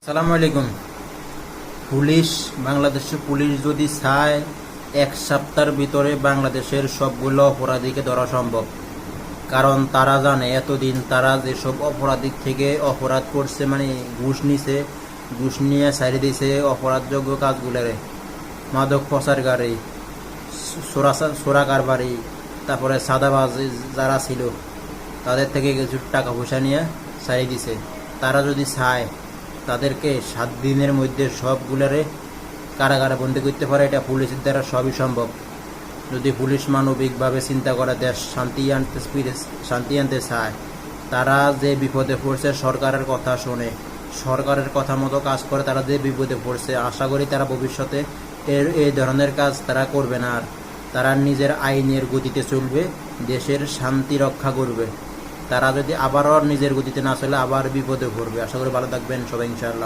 সালামু আলাইকুম। বাংলাদেশের পুলিশ যদি চায় এক সপ্তাহের ভিতরে বাংলাদেশের সবগুলো অপরাধীকে ধরা সম্ভব। কারণ তারা জানে এতদিন তারা যেসব অপরাধী থেকে অপরাধ করছে, মানে ঘুষ নিছে, ঘুষ নিয়ে ছাড়ি দিয়েছে অপরাধযোগ্য কাজগুলোরে, মাদক পাচারকারী, চোরা কারবারি, তারপরে সাদাবাজ যারা ছিল তাদের থেকে কিছু টাকা পয়সা নিয়ে ছাড়ি দিছে। তারা যদি চায় তাদেরকে 7 দিনের মধ্যে সবগুলোরে কারাগারে বন্দী করতে পারে। এটা পুলিশের দ্বারা সবই সম্ভব। যদি পুলিশ মানবিকভাবে চিন্তা করে দেশ শান্তি আনতে চায়, তারা যে বিপদে পড়ছে সরকারের কথা শোনে, সরকারের কথা মতো কাজ করে, তারা যে বিপদে পড়ছে আশা করি তারা ভবিষ্যতে এই ধরনের কাজ তারা করবে না। আর তারা নিজের আইনের গতিতে চলবে, দেশের শান্তি রক্ষা করবে। তারা যদি আবারও নিজের গতিতে না চলে আবার বিপদে পড়বে। আশা করি ভালো থাকবেন সবাই, ইনশাআল্লাহ।